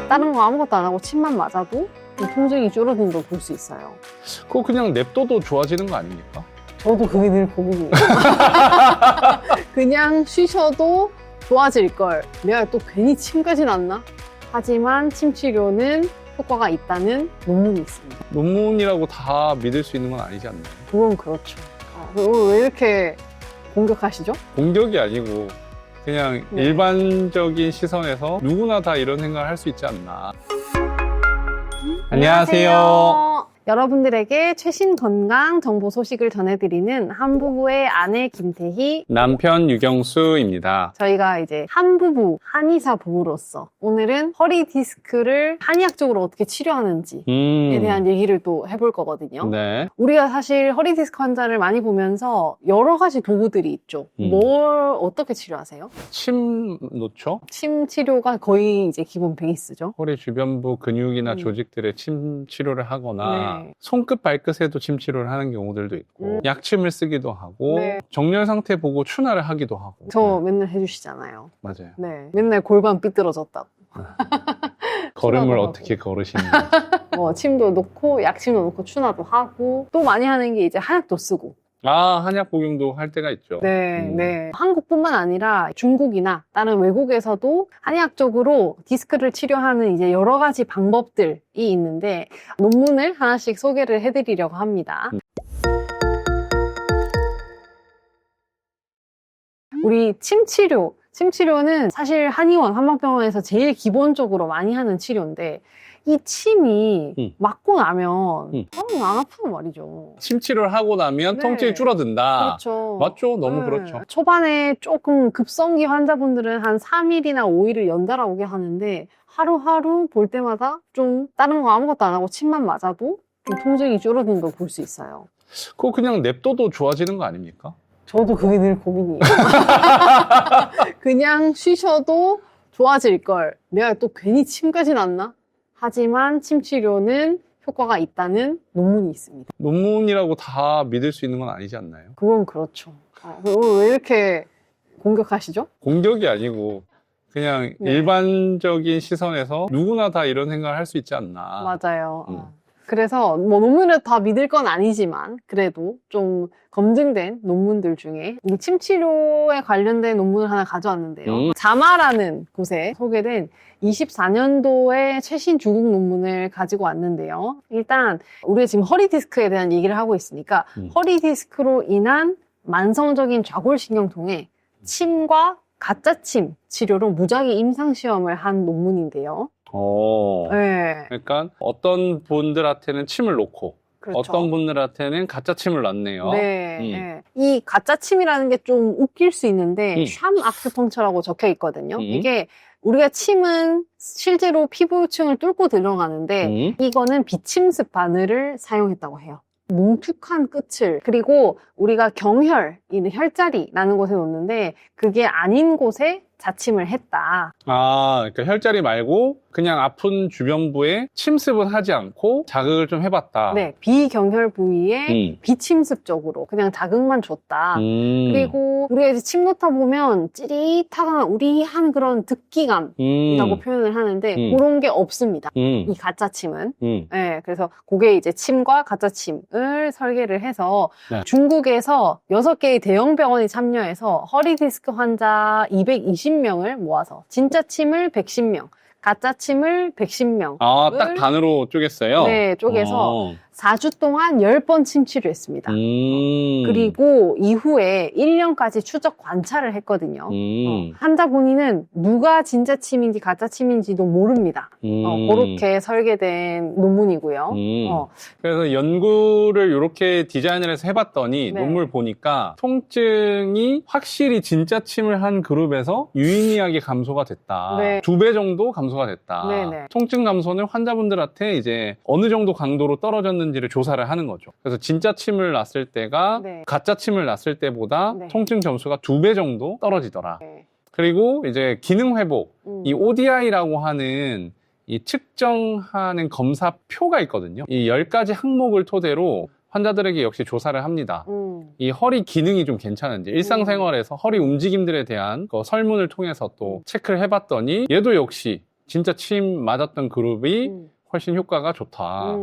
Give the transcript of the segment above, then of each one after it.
다른 거 아무것도 안 하고 침만 맞아도 통증이 줄어든 걸 볼 수 있어요. 그거 그냥 냅둬도 좋아지는 거 아닙니까? 저도 그게 늘 고민이에요. 그냥 쉬셔도 좋아질 걸. 내가 또 괜히 침까지 났나? 하지만 침 치료는 효과가 있다는 논문이 있습니다. 논문이라고 다 믿을 수 있는 건 아니지 않나요? 그건 그렇죠. 왜 이렇게 공격하시죠? 공격이 아니고 그냥 네. 일반적인 시선에서 누구나 다 이런 생각을 할 수 있지 않나. 안녕하세요. 여러분들에게 최신 건강 정보 소식을 전해드리는 한부부의 아내 김태희, 남편 유경수입니다. 저희가 이제 한부부, 한의사 부부로서 오늘은 허리 디스크를 한의학적으로 어떻게 치료하는지에 대한 얘기를 또 해볼 거거든요. 네. 우리가 사실 허리 디스크 환자를 많이 보면서 여러 가지 도구들이 있죠. 뭘 어떻게 치료하세요? 침 놓죠? 침 치료가 거의 이제 기본 베이스죠. 허리 주변부 근육이나 조직들에 침 치료를 하거나 네. 손끝 발끝에도 침 치료를 하는 경우들도 있고 약침을 쓰기도 하고 네. 정렬 상태 보고 추나를 하기도 하고. 저 맨날 해주시잖아요. 맞아요. 네, 맨날 골반 삐뚤어졌다고. 걸음을 추나도 어떻게 걸으시는지. 침도 놓고 약침도 놓고 추나도 하고 또 많이 하는 게 이제 한약도 쓰고. 아, 한약 복용도 할 때가 있죠. 네, 네. 한국뿐만 아니라 중국이나 다른 외국에서도 한의학적으로 디스크를 치료하는 이제 여러 가지 방법들이 있는데 논문을 하나씩 소개를 해드리려고 합니다. 우리 침 치료는 사실 한의원, 한방병원에서 제일 기본적으로 많이 하는 치료인데 이 침이 맞고 나면 안 아프단 말이죠. 침 치료를 하고 나면 네. 통증이 줄어든다. 그렇죠. 맞죠? 너무 네. 그렇죠. 초반에 조금 급성기 환자분들은 한 3일이나 5일을 연달아 오게 하는데 하루하루 볼 때마다 좀 다른 거 아무것도 안 하고 침만 맞아도 좀 통증이 줄어든 걸 볼 수 있어요. 그거 그냥 냅둬도 좋아지는 거 아닙니까? 저도 그게 늘 고민이에요. 그냥 쉬셔도 좋아질 걸. 내가 또 괜히 침까지 났나? 하지만 침 치료는 효과가 있다는 논문이 있습니다. 논문이라고 다 믿을 수 있는 건 아니지 않나요? 그건 그렇죠. 왜 이렇게 공격하시죠? 공격이 아니고 그냥 네. 일반적인 시선에서 누구나 다 이런 생각을 할 수 있지 않나. 맞아요. 그래서 뭐 논문을 다 믿을 건 아니지만 그래도 좀 검증된 논문들 중에 이 침 치료에 관련된 논문을 하나 가져왔는데요. 자마라는 곳에 소개된 24년도의 최신 중국 논문을 가지고 왔는데요. 일단 우리가 지금 허리 디스크에 대한 얘기를 하고 있으니까 허리 디스크로 인한 만성적인 좌골신경통에 침과 가짜침 치료로 무작위 임상시험을 한 논문인데요. 네. 그러니까 어떤 분들한테는 침을 놓고 그렇죠. 어떤 분들한테는 가짜 침을 놨네요. 네, 네. 이 가짜 침이라는 게 좀 웃길 수 있는데 샴 아큐펑처라고 적혀 있거든요. 이게 우리가 침은 실제로 피부층을 뚫고 들어가는데 이거는 비침습 바늘을 사용했다고 해요. 뭉툭한 끝을 그리고 우리가 경혈, 혈자리라는 곳에 놓는데 그게 아닌 곳에 자침을 했다. 아, 그러니까 혈자리 말고 그냥 아픈 주변부에 침습은 하지 않고 자극을 좀 해봤다. 네, 비경혈 부위에 비침습적으로 그냥 자극만 줬다. 그리고 우리가 이제 침 놓다 보면 찌릿하거나 우리한 그런 듣기감이라고 표현을 하는데 그런 게 없습니다. 이 가짜 침은. 네, 그래서 그게 이제 침과 가짜 침을 설계를 해서 네. 중국에서 6개의 대형 병원이 참여해서 허리 디스크 환자 220명을 모아서 진짜 침을 110명, 가짜 침을 110명. 아, 딱 반으로 쪼갰어요? 네, 쪼개서 4주 동안 10번 침 치료했습니다. 그리고 이후에 1년까지 추적 관찰을 했거든요. 환자 본인은 누가 진짜 침인지 가짜 침인지도 모릅니다. 그렇게 설계된 논문이고요. 그래서 연구를 이렇게 디자인을 해서 해봤더니 네. 논문을 보니까 통증이 확실히 진짜 침을 한 그룹에서 유의미하게 감소가 됐다. 네. 2배 정도 감소가 됐다. 네네. 통증 감소는 환자분들한테 이제 어느 정도 강도로 떨어졌는지를 조사를 하는 거죠. 그래서 진짜 침을 놨을 때가 네. 가짜 침을 놨을 때보다 네. 통증 점수가 2배 정도 떨어지더라. 네. 그리고 이제 기능 회복, 이 ODI라고 하는 이 측정하는 검사표가 있거든요. 이 10가지 항목을 토대로 환자들에게 역시 조사를 합니다. 이 허리 기능이 좀 괜찮은지 일상생활에서 허리 움직임들에 대한 그 설문을 통해서 또 체크를 해봤더니 얘도 역시 진짜 침 맞았던 그룹이 훨씬 효과가 좋다.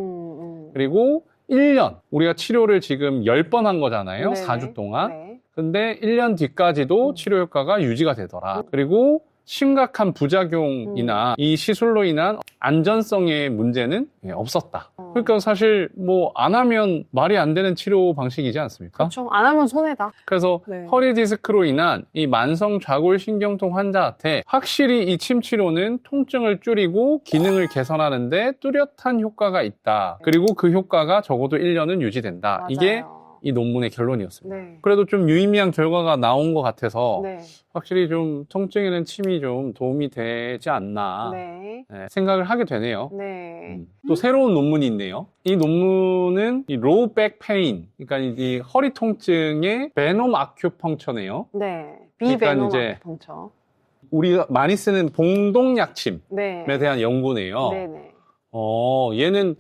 그리고 1년, 우리가 치료를 지금 10번 한 거잖아요. 네네. 4주 동안. 네. 근데 1년 뒤까지도 치료 효과가 유지가 되더라. 그리고 심각한 부작용이나 이 시술로 인한 안전성의 문제는 없었다. 그러니까 사실 뭐 안 하면 말이 안 되는 치료 방식이지 않습니까? 그렇죠. 안 하면 손해다. 그래서 네. 허리 디스크로 인한 이 만성 좌골신경통 환자한테 확실히 이 침 치료는 통증을 줄이고 기능을 개선하는데 뚜렷한 효과가 있다. 그리고 그 효과가 적어도 1년은 유지된다. 맞아요. 이게 이 논문의 결론이었습니다. 네. 그래도 좀 유의미한 결과가 나온 것 같아서 네. 확실히 좀 통증에는 침이 좀 도움이 되지 않나 네. 생각을 하게 되네요. 네. 또 새로운 논문이 있네요. 이 논문은 이 로우 백 페인, 그러니까 이 허리 통증의 베놈 아큐펑처네요. 네. 그러니까 비베노 이제 아큐펑처. 우리가 많이 쓰는 봉동약침에 네. 대한 연구네요. 네네. 얘는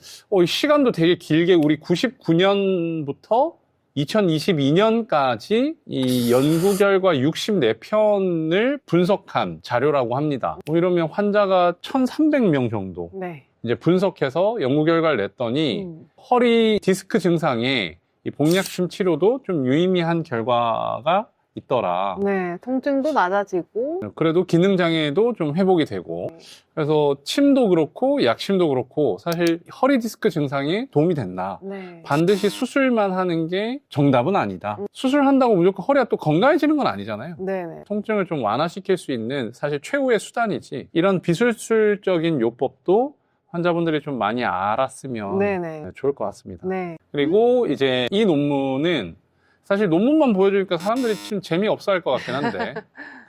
시간도 되게 길게 우리 99년부터 2022년까지 이 연구 결과 64편을 분석한 자료라고 합니다. 이러면 환자가 1,300명 정도 네. 이제 분석해서 연구 결과를 냈더니 허리 디스크 증상에 이 봉약침 치료도 좀 유의미한 결과가 있더라. 네. 통증도 낮아지고. 그래도 기능 장애도 좀 회복이 되고. 그래서 침도 그렇고 약침도 그렇고 사실 허리 디스크 증상에 도움이 된다. 네. 반드시 수술만 하는 게 정답은 아니다. 수술한다고 무조건 허리가 또 건강해지는 건 아니잖아요. 네네. 통증을 좀 완화시킬 수 있는 사실 최후의 수단이지. 이런 비술술적인 요법도 환자분들이 좀 많이 알았으면 네네. 좋을 것 같습니다. 네. 그리고 이제 이 논문은 사실 논문만 보여주니까 사람들이 좀 재미없어 할 것 같긴 한데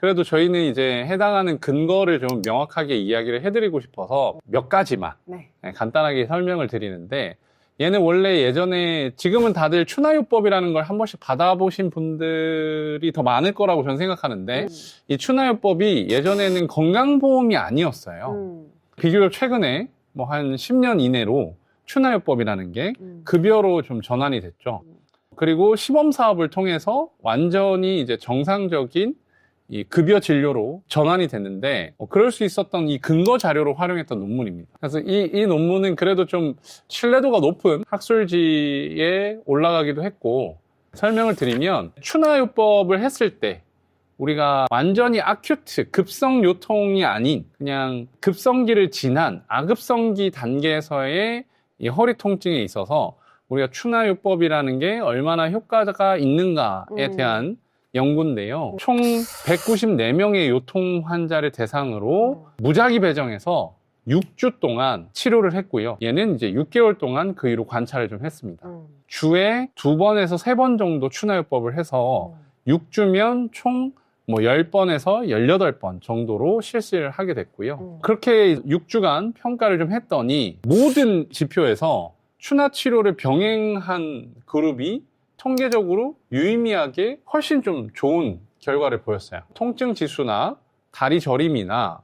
그래도 저희는 이제 해당하는 근거를 좀 명확하게 이야기를 해드리고 싶어서 몇 가지만 네. 간단하게 설명을 드리는데 얘는 원래 예전에 지금은 다들 추나요법이라는 걸 한 번씩 받아보신 분들이 더 많을 거라고 저는 생각하는데 이 추나요법이 예전에는 건강보험이 아니었어요. 비교적 최근에 뭐 한 10년 이내로 추나요법이라는 게 급여로 좀 전환이 됐죠. 그리고 시범 사업을 통해서 완전히 이제 정상적인 이 급여 진료로 전환이 됐는데 그럴 수 있었던 이 근거 자료로 활용했던 논문입니다. 그래서 이 논문은 그래도 좀 신뢰도가 높은 학술지에 올라가기도 했고 설명을 드리면 추나요법을 했을 때 우리가 완전히 아큐트 급성 요통이 아닌 그냥 급성기를 지난 아급성기 단계에서의 이 허리 통증에 있어서 우리가 추나요법이라는 게 얼마나 효과가 있는가에 대한 연구인데요. 총 194명의 요통 환자를 대상으로 무작위 배정해서 6주 동안 치료를 했고요. 얘는 이제 6개월 동안 그 이후로 관찰을 좀 했습니다. 주에 2번에서 3번 정도 추나요법을 해서 6주면 총 뭐 10번에서 18번 정도로 실시를 하게 됐고요. 그렇게 6주간 평가를 좀 했더니 모든 지표에서 추나 치료를 병행한 그룹이 통계적으로 유의미하게 훨씬 좀 좋은 결과를 보였어요. 통증 지수나 다리 저림이나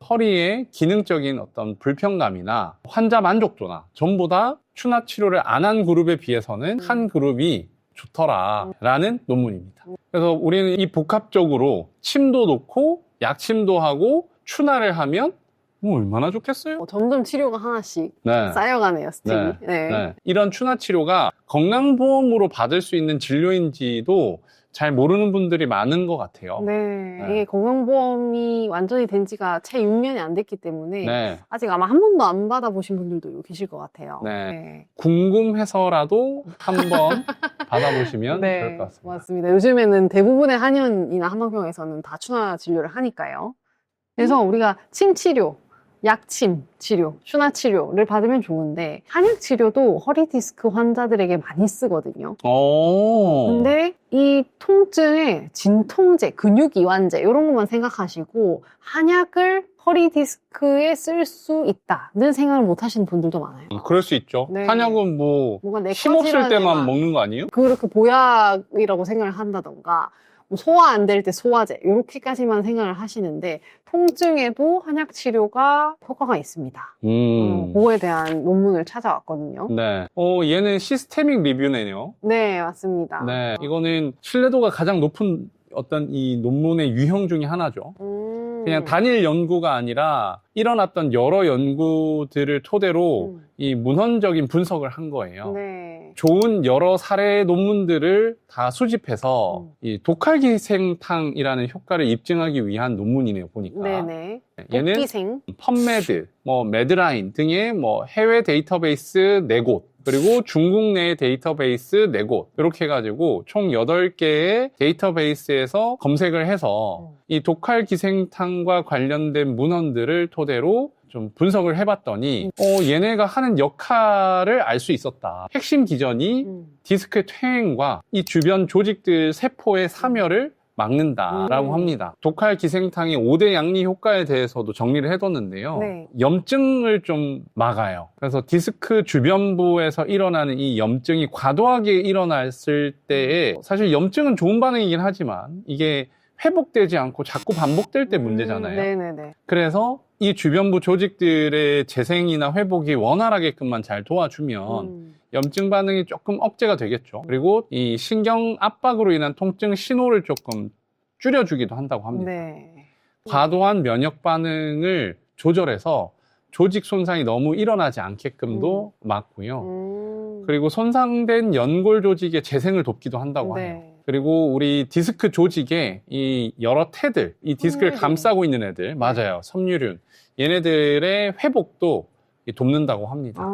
허리의 기능적인 어떤 불편감이나 환자 만족도나 전부 다 추나 치료를 안 한 그룹에 비해서는 한 그룹이 좋더라 라는 논문입니다. 그래서 우리는 이 복합적으로 침도 놓고 약침도 하고 추나를 하면 뭐 얼마나 좋겠어요? 점점 치료가 하나씩 네. 쌓여가네요, 스틱이. 네. 이런 추나 치료가 건강보험으로 받을 수 있는 진료인지도 잘 모르는 분들이 많은 것 같아요. 네. 이게 건강보험이 완전히 된 지가 채 6년이 안 됐기 때문에 네. 아직 아마 한 번도 안 받아보신 분들도 계실 것 같아요. 네. 궁금해서라도 한번 받아보시면 좋을 것 같습니다. 맞습니다. 요즘에는 대부분의 한의원이나 한방병원에서는 다 추나 진료를 하니까요. 그래서 우리가 침 치료, 약침 치료, 추나 치료를 받으면 좋은데 한약 치료도 허리 디스크 환자들에게 많이 쓰거든요. 근데 이 통증에 진통제, 근육 이완제 이런 것만 생각하시고 한약을 허리 디스크에 쓸 수 있다는 생각을 못 하시는 분들도 많아요. 그럴 수 있죠. 네. 한약은 뭐 뭔가 힘없을 때만 먹는 거 아니에요? 그렇게 보약이라고 생각을 한다던가 소화 안 될 때 소화제 이렇게까지만 생각을 하시는데 통증에도 한약 치료가 효과가 있습니다. 그거에 대한 논문을 찾아왔거든요. 네. 얘는 시스테믹 리뷰네요. 네, 맞습니다. 네. 이거는 신뢰도가 가장 높은 어떤 이 논문의 유형 중에 하나죠. 그냥 단일 연구가 아니라 일어났던 여러 연구들을 토대로 이 문헌적인 분석을 한 거예요. 네. 좋은 여러 사례 논문들을 다 수집해서 이 독활기생탕이라는 효과를 입증하기 위한 논문이네요, 보니까. 네네. 얘는 독기생. 펀메드, 매드라인 등의 해외 데이터베이스 4곳, 그리고 중국 내 데이터베이스 4곳, 이렇게 해가지고 총 8개의 데이터베이스에서 검색을 해서 이 독활기생탕과 관련된 문헌들을 토대로 좀 분석을 해봤더니 얘네가 하는 역할을 알 수 있었다. 핵심 기전이 디스크의 퇴행과 이 주변 조직들 세포의 사멸을 막는다라고 합니다. 독활기생탕의 5대 양리 효과에 대해서도 정리를 해뒀는데요. 네. 염증을 좀 막아요. 그래서 디스크 주변부에서 일어나는 이 염증이 과도하게 일어났을 때에 사실 염증은 좋은 반응이긴 하지만 이게 회복되지 않고 자꾸 반복될 때 문제잖아요. 네네네. 그래서 이 주변부 조직들의 재생이나 회복이 원활하게끔만 잘 도와주면 염증 반응이 조금 억제가 되겠죠. 그리고 이 신경 압박으로 인한 통증 신호를 조금 줄여주기도 한다고 합니다. 네. 과도한 면역 반응을 조절해서 조직 손상이 너무 일어나지 않게끔도 막고요. 그리고 손상된 연골 조직의 재생을 돕기도 한다고 네. 해요. 그리고 우리 디스크 조직에 이 여러 태들, 이 디스크를 섬유륜. 감싸고 있는 애들, 맞아요. 섬유륜. 얘네들의 회복도 돕는다고 합니다.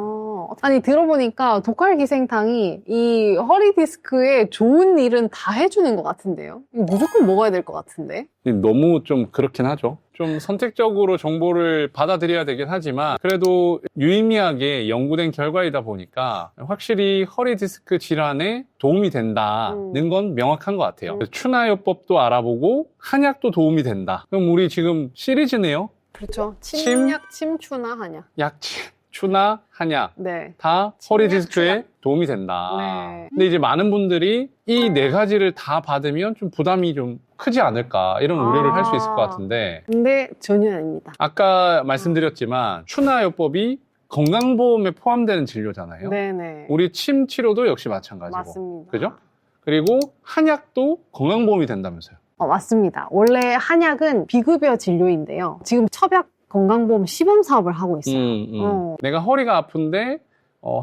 아니 들어보니까 독활기생탕이 이 허리 디스크에 좋은 일은 다 해주는 것 같은데요? 이거 무조건 먹어야 될 것 같은데? 너무 좀 그렇긴 하죠. 좀 선택적으로 정보를 받아들여야 되긴 하지만 그래도 유의미하게 연구된 결과이다 보니까 확실히 허리 디스크 질환에 도움이 된다는 건 명확한 것 같아요. 추나요법도 알아보고 한약도 도움이 된다. 그럼 우리 지금 시리즈네요. 그렇죠. 침약, 침추나 한약. 약침, 추나, 한약 네. 다 허리 침약, 디스크에 추나. 도움이 된다. 네. 근데 이제 많은 분들이 이 4가지를 다 받으면 좀 부담이 좀 크지 않을까 이런 우려를 할 수 있을 것 같은데 근데 전혀 아닙니다. 아까 말씀드렸지만 추나요법이 건강보험에 포함되는 진료잖아요. 네네. 우리 침 치료도 역시 마찬가지고. 맞습니다. 그죠? 그리고 한약도 건강보험이 된다면서요. 맞습니다. 원래 한약은 비급여 진료인데요. 지금 첩약 건강보험 시범 사업을 하고 있어요. 내가 허리가 아픈데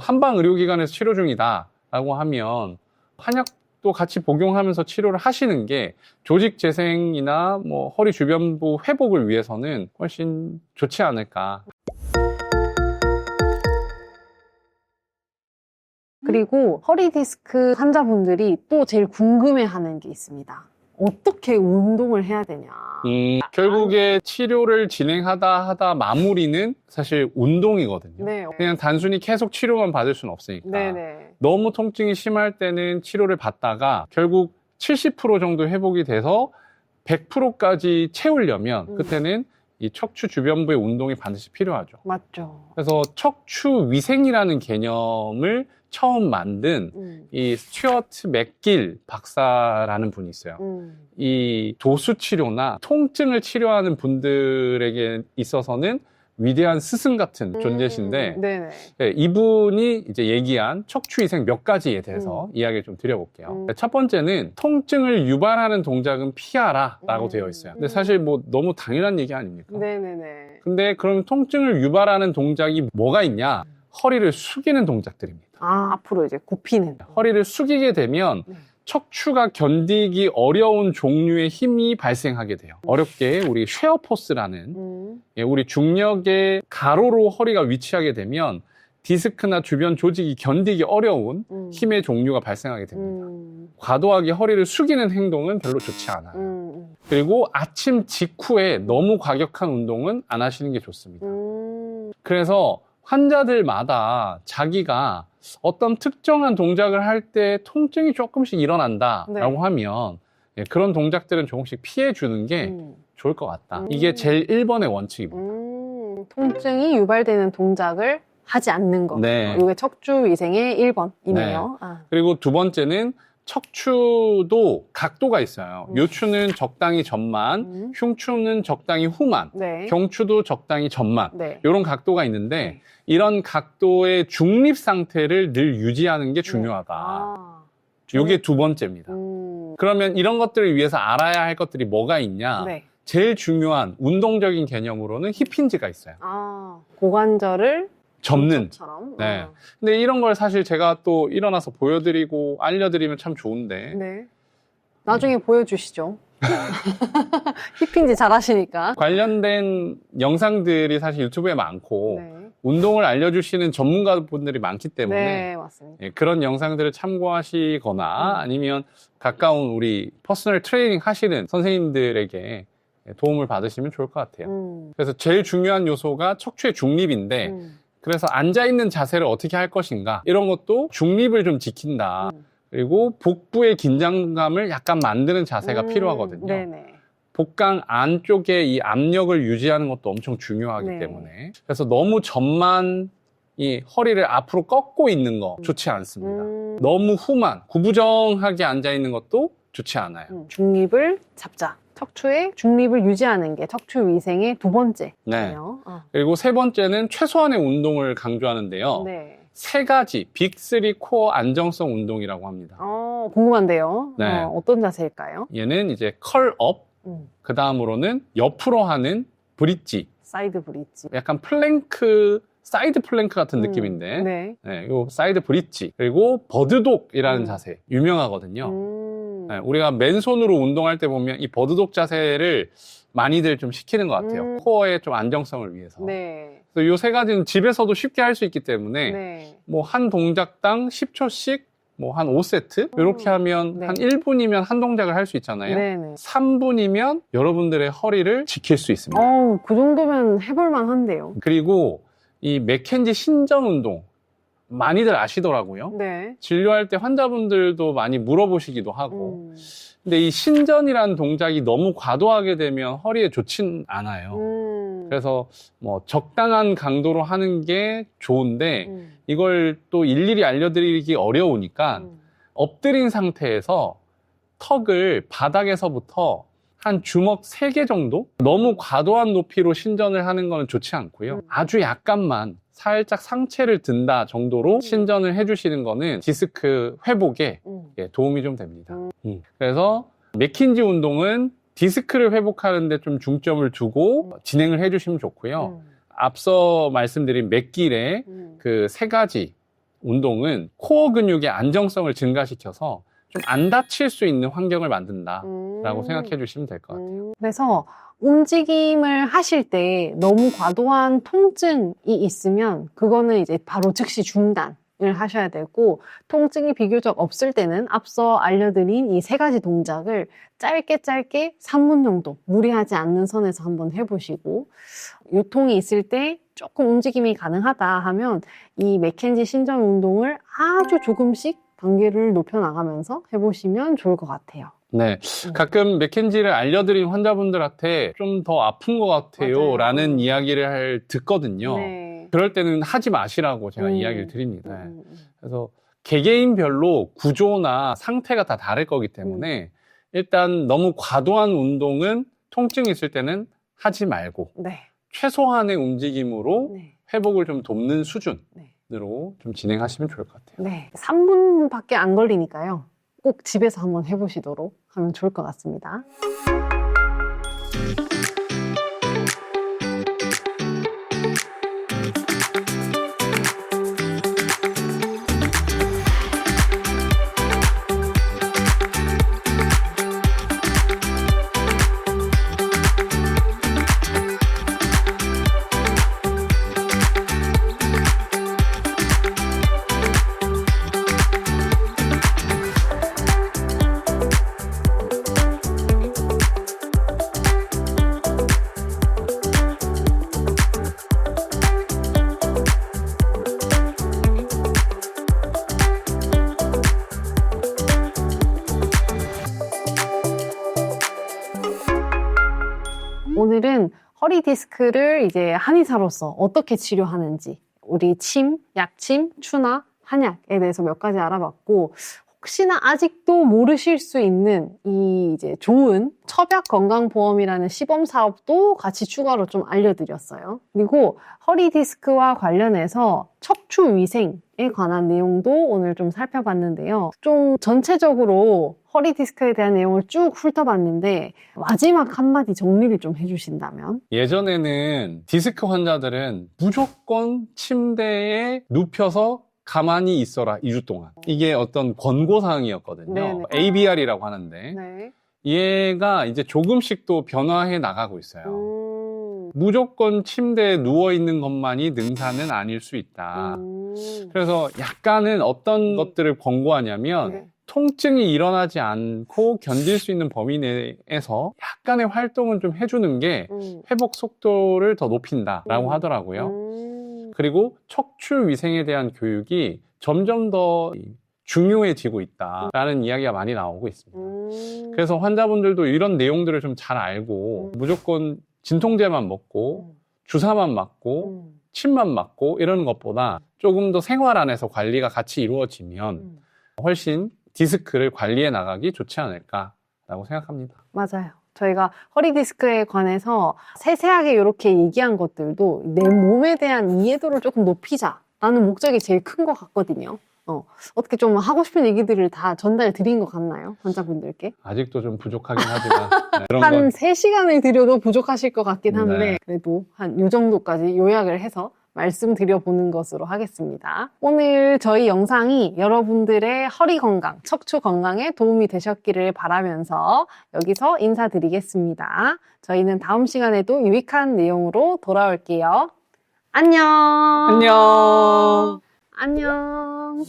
한방 의료기관에서 치료 중이다 라고 하면 한약도 같이 복용하면서 치료를 하시는 게 조직 재생이나 허리 주변부 회복을 위해서는 훨씬 좋지 않을까. 그리고 허리 디스크 환자분들이 또 제일 궁금해하는 게 있습니다. 어떻게 운동을 해야 되냐. 결국에 치료를 진행하다 마무리는 사실 운동이거든요. 네. 그냥 단순히 계속 치료만 받을 수는 없으니까. 네네. 너무 통증이 심할 때는 치료를 받다가 결국 70% 정도 회복이 돼서 100%까지 채우려면 그때는 이 척추 주변부의 운동이 반드시 필요하죠. 맞죠. 그래서 척추 위생이라는 개념을 처음 만든 이 스튜어트 맥길 박사라는 분이 있어요. 이 도수 치료나 통증을 치료하는 분들에게 있어서는 위대한 스승 같은 존재신데 네네. 네, 이분이 이제 얘기한 척추 위생 몇 가지에 대해서 이야기를 좀 드려볼게요. 첫 번째는 통증을 유발하는 동작은 피하라 라고 되어 있어요. 근데 사실 너무 당연한 얘기 아닙니까? 네네네. 근데 그럼 통증을 유발하는 동작이 뭐가 있냐? 허리를 숙이는 동작들입니다. 앞으로 이제 굽히는. 허리를 숙이게 되면 척추가 견디기 어려운 종류의 힘이 발생하게 돼요. 어렵게 우리 쉐어 포스라는 우리 중력의 가로로 허리가 위치하게 되면 디스크나 주변 조직이 견디기 어려운 힘의 종류가 발생하게 됩니다. 과도하게 허리를 숙이는 행동은 별로 좋지 않아요. 그리고 아침 직후에 너무 과격한 운동은 안 하시는 게 좋습니다. 그래서 환자들마다 자기가 어떤 특정한 동작을 할 때 통증이 조금씩 일어난다라고 하면 그런 동작들은 조금씩 피해주는 게 좋을 것 같다. 이게 제일 1번의 원칙입니다. 통증이 유발되는 동작을 하지 않는 거. 네. 이게 척추 위생의 1번이네요. 그리고 두 번째는 척추도 각도가 있어요. 요추는 적당히 전만, 흉추는 적당히 후만, 네. 경추도 적당히 전만. 네. 이런 각도가 있는데 이런 각도의 중립 상태를 늘 유지하는 게 중요하다. 이게 두 번째입니다. 그러면 이런 것들을 위해서 알아야 할 것들이 뭐가 있냐? 네. 제일 중요한 운동적인 개념으로는 힙힌지가 있어요. 고관절을 접는. 처럼. 네. 근데 이런 걸 사실 제가 또 일어나서 보여드리고 알려드리면 참 좋은데. 네. 나중에 보여주시죠. 힙힌지 잘 하시니까. 관련된 영상들이 사실 유튜브에 많고 네. 운동을 알려주시는 전문가분들이 많기 때문에 네, 맞습니다. 예, 그런 영상들을 참고하시거나 아니면 가까운 우리 퍼스널 트레이닝 하시는 선생님들에게 도움을 받으시면 좋을 것 같아요. 그래서 제일 중요한 요소가 척추의 중립인데 그래서 앉아있는 자세를 어떻게 할 것인가 이런 것도 중립을 좀 지킨다. 그리고 복부의 긴장감을 약간 만드는 자세가 필요하거든요. 네네. 복강 안쪽에 이 압력을 유지하는 것도 엄청 중요하기 네. 때문에 그래서 너무 전만 이 허리를 앞으로 꺾고 있는 거 좋지 않습니다. 너무 후만 구부정하게 앉아 있는 것도 좋지 않아요. 중립을 잡자. 척추의 중립을 유지하는 게 척추 위생의 두 번째. 네. 그리고 세 번째는 최소한의 운동을 강조하는데요. 네. 세 가지 빅3 코어 안정성 운동이라고 합니다. 궁금한데요. 네. 어떤 자세일까요? 얘는 이제 컬업, 그 다음으로는 옆으로 하는 브릿지, 사이드 브릿지. 약간 플랭크, 사이드 플랭크 같은 느낌인데, 네. 네, 요 사이드 브릿지, 그리고 버드독이라는 자세 유명하거든요. 네, 우리가 맨손으로 운동할 때 보면 이 버드독 자세를 많이들 좀 시키는 것 같아요. 코어의 좀 안정성을 위해서. 네. 그래서 요 세 가지는 집에서도 쉽게 할 수 있기 때문에 네. 뭐 한 동작당 10초씩 뭐 한 5세트 이렇게 하면 네. 한 1분이면 한 동작을 할 수 있잖아요. 네네. 3분이면 여러분들의 허리를 지킬 수 있습니다. 그 정도면 해볼만 한데요. 그리고 이 맥켄지 신전 운동 많이들 아시더라고요. 네. 진료할 때 환자분들도 많이 물어보시기도 하고 근데 이 신전이라는 동작이 너무 과도하게 되면 허리에 좋진 않아요. 그래서 뭐 적당한 강도로 하는 게 좋은데 이걸 또 일일이 알려드리기 어려우니까 엎드린 상태에서 턱을 바닥에서부터 한 주먹 3개 정도? 너무 과도한 높이로 신전을 하는 거는 좋지 않고요. 아주 약간만 살짝 상체를 든다 정도로 신전을 해주시는 거는 디스크 회복에 도움이 좀 됩니다. 그래서 맥킨지 운동은 디스크를 회복하는데 좀 중점을 두고 진행을 해주시면 좋고요. 앞서 말씀드린 맥길의 그 3가지 운동은 코어 근육의 안정성을 증가시켜서 좀 안 다칠 수 있는 환경을 만든다라고 생각해 주시면 될 것 같아요. 그래서 움직임을 하실 때 너무 과도한 통증이 있으면 그거는 이제 바로 즉시 중단을 하셔야 되고 통증이 비교적 없을 때는 앞서 알려드린 이 3가지 동작을 짧게 3분 정도 무리하지 않는 선에서 한번 해보시고 요통이 있을 때 조금 움직임이 가능하다 하면 이 맥켄지 신전 운동을 아주 조금씩 단계를 높여나가면서 해보시면 좋을 것 같아요. 네. 가끔 맥켄지를 알려드린 환자분들한테 좀 더 아픈 것 같아요. 맞아요. 라는 이야기를 듣거든요. 네. 그럴 때는 하지 마시라고 제가 이야기를 드립니다. 그래서 개개인별로 구조나 상태가 다 다를 거기 때문에 일단 너무 과도한 운동은 통증이 있을 때는 하지 말고 네. 최소한의 움직임으로 네. 회복을 좀 돕는 수준으로 네. 좀 진행하시면 좋을 것 같아요. 네. 3분밖에 안 걸리니까요. 꼭 집에서 한번 해보시도록 하면 좋을 것 같습니다. 오늘은 허리 디스크를 이제 한의사로서 어떻게 치료하는지 우리 침, 약침, 추나, 한약에 대해서 몇 가지 알아봤고 혹시나 아직도 모르실 수 있는 이 이제 좋은 첩약 건강보험이라는 시범 사업도 같이 추가로 좀 알려드렸어요. 그리고 허리 디스크와 관련해서 척추 위생에 관한 내용도 오늘 좀 살펴봤는데요. 좀 전체적으로 허리 디스크에 대한 내용을 쭉 훑어봤는데 마지막 한마디 정리를 좀 해주신다면? 예전에는 디스크 환자들은 무조건 침대에 눕혀서 가만히 있어라 2주 동안. 이게 어떤 권고사항이었거든요. 네네. ABR이라고 하는데 네. 얘가 이제 조금씩 또 변화해 나가고 있어요. 무조건 침대에 누워있는 것만이 능사는 아닐 수 있다. 그래서 약간은 어떤 것들을 권고하냐면 네. 통증이 일어나지 않고 견딜 수 있는 범위 내에서 약간의 활동은 좀 해주는 게 회복 속도를 더 높인다라고 하더라고요. 그리고 척추 위생에 대한 교육이 점점 더 중요해지고 있다라는 이야기가 많이 나오고 있습니다. 그래서 환자분들도 이런 내용들을 좀 잘 알고 무조건 진통제만 먹고 주사만 맞고 침만 맞고 이러는 것보다 조금 더 생활 안에서 관리가 같이 이루어지면 훨씬 디스크를 관리해 나가기 좋지 않을까라고 생각합니다. 맞아요. 저희가 허리 디스크에 관해서 세세하게 이렇게 얘기한 것들도 내 몸에 대한 이해도를 조금 높이자라는 목적이 제일 큰 것 같거든요. 어떻게 좀 하고 싶은 얘기들을 다 전달 드린 것 같나요? 환자분들께? 아직도 좀 부족하긴 하지만 그런 한 건 3시간을 드려도 부족하실 것 같긴 한데 네. 그래도 한 요 정도까지 요약을 해서 말씀드려보는 것으로 하겠습니다. 오늘 저희 영상이 여러분들의 허리 건강, 척추 건강에 도움이 되셨기를 바라면서 여기서 인사드리겠습니다. 저희는 다음 시간에도 유익한 내용으로 돌아올게요. 안녕! 안녕. 안녕!